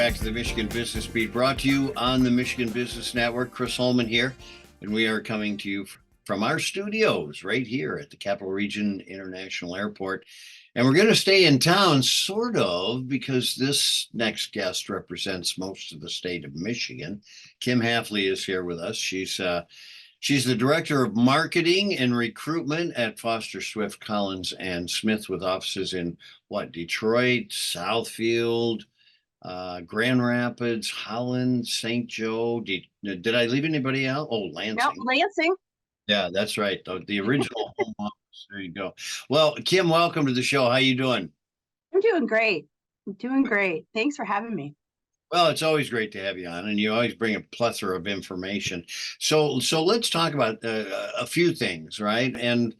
back to the Michigan Business Beat, brought to you on the Michigan Business Network. Chris Holman here, and we are coming to you from our studios right here at the Capital Region International Airport. And we're going to stay in town, sort of, because this next guest represents most of the state of Michigan. Kim Hafley is here with us. She's the Director of Marketing and Recruitment at Foster Swift, Collins, and Smith, with offices in Detroit, Southfield, Grand Rapids, Holland, St. Joe. Did I leave anybody out? Oh, Lansing. No, Lansing. Yeah, that's right. The original home office. There you go. Well, Kim, welcome to the show. How you doing? I'm doing great. Thanks for having me. Well, it's always great to have you on, and you always bring a plethora of information. So let's talk about a few things, right? And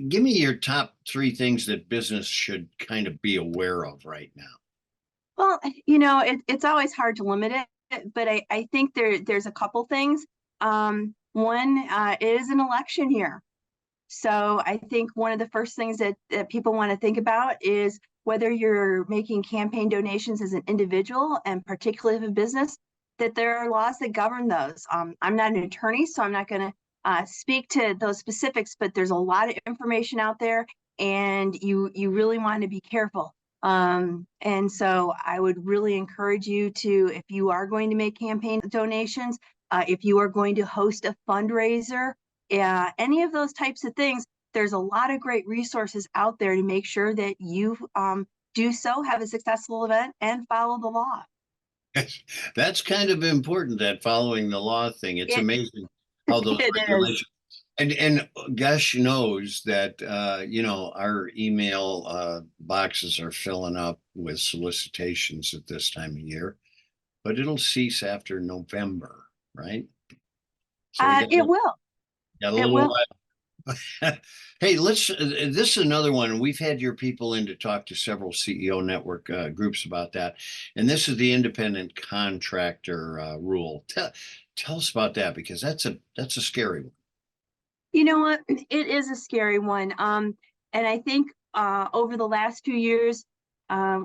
give me your top three things that business should kind of be aware of right now. Well, it's always hard to limit it, but I think there's a couple things. One, it is an election year. So I think one of the first things that people want to think about is whether you're making campaign donations as an individual, and particularly if a business, that there are laws that govern those. I'm not an attorney, so I'm not going to speak to those specifics, but there's a lot of information out there, and you really want to be careful. And so I would really encourage you to, if you are going to make campaign donations, if you are going to host a fundraiser, any of those types of things, there's a lot of great resources out there to make sure that you do so, have a successful event, and follow the law. That's kind of important, that following the law thing. It's amazing how those regulations. And gosh knows that, our email boxes are filling up with solicitations at this time of year, but it'll cease after November, right? So it will. Got a little while. Hey, this is another one. We've had your people in to talk to several CEO network groups about that. And this is the independent contractor rule. Tell us about that, because that's a scary one. You know what? It is a scary one. And I think over the last few years,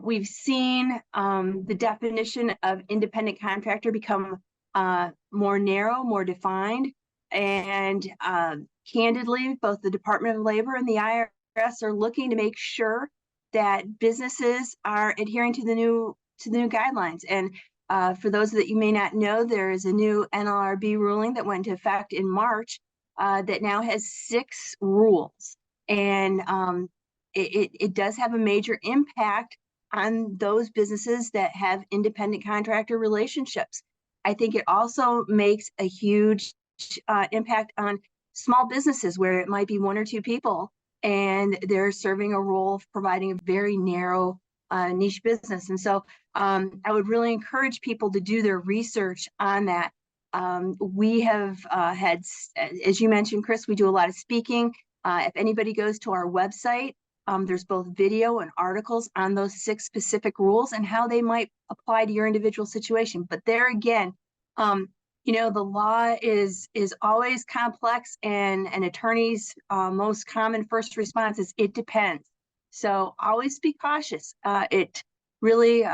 we've seen the definition of independent contractor become more narrow, more defined. And candidly, both the Department of Labor and the IRS are looking to make sure that businesses are adhering to the new guidelines. And for those that you may not know, there is a new NLRB ruling that went into effect in March that now has 6 rules, and it does have a major impact on those businesses that have independent contractor relationships. I think it also makes a huge impact on small businesses where it might be 1 or 2 people, and they're serving a role of providing a very narrow niche business. And so I would really encourage people to do their research on that. We have had, as you mentioned, Chris, we do a lot of speaking. If anybody goes to our website, there's both video and articles on those 6 specific rules and how they might apply to your individual situation. But there again, the law is always complex, and an attorney's most common first response is, it depends. So always be cautious. It really,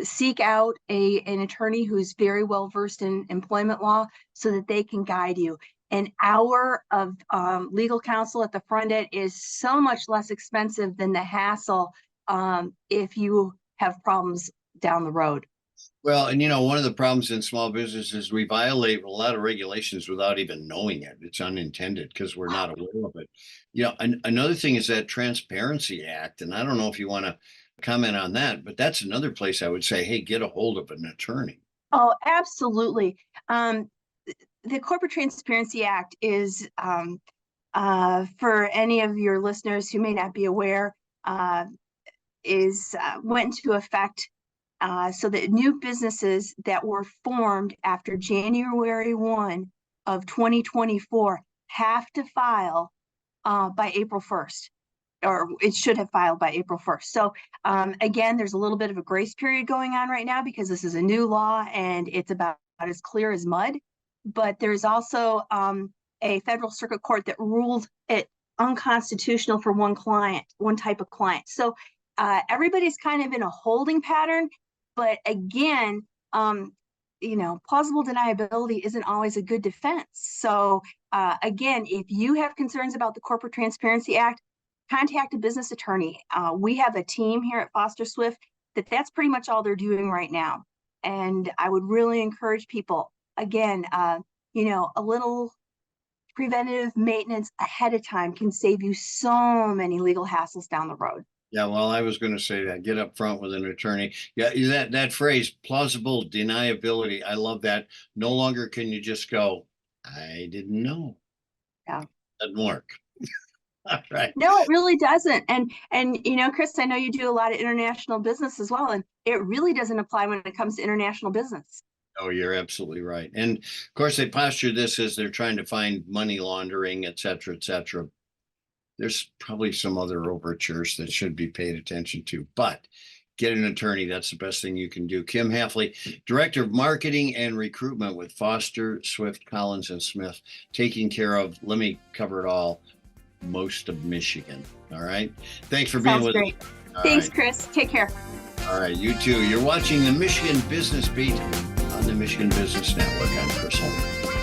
seek out an attorney who's very well versed in employment law so that they can guide you. An hour of legal counsel at the front end is so much less expensive than the hassle if you have problems down the road. Well, and one of the problems in small business is we violate a lot of regulations without even knowing it. It's unintended because we're not aware of it. Another thing is that Transparency Act, and I don't know if you want to comment on that, but that's another place I would say, hey, get a hold of an attorney. Oh, absolutely. The Corporate Transparency Act is, for any of your listeners who may not be aware, went into effect so that new businesses that were formed after January 1 of 2024 have to file by April 1st. Or it should have filed by April 1st. So again, there's a little bit of a grace period going on right now because this is a new law and it's about as clear as mud. But there's also a federal circuit court that ruled it unconstitutional for one type of client. So everybody's kind of in a holding pattern. But again, plausible deniability isn't always a good defense. So again, if you have concerns about the Corporate Transparency Act, contact a business attorney. We have a team here at Foster Swift that's pretty much all they're doing right now. And I would really encourage people, again, a little preventative maintenance ahead of time can save you so many legal hassles down the road. Yeah, well, I was going to say that. Get up front with an attorney. Yeah, that phrase, plausible deniability. I love that. No longer can you just go, I didn't know. Yeah. Doesn't work. All right. No, it really doesn't. And Chris, I know you do a lot of international business as well, and it really doesn't apply when it comes to international business. Oh, you're absolutely right. And of course, they posture this as they're trying to find money laundering, et cetera, et cetera. There's probably some other overtures that should be paid attention to, but get an attorney. That's the best thing you can do. Kim Hafley, Director of Marketing and Recruitment with Foster, Swift, Collins, and Smith, taking care of, let me cover it all, most of Michigan. All right. Thanks for being with us. Thanks, Chris. Take care. All right. You too. You're watching the Michigan Business Beat on the Michigan Business Network. I'm Chris Holman.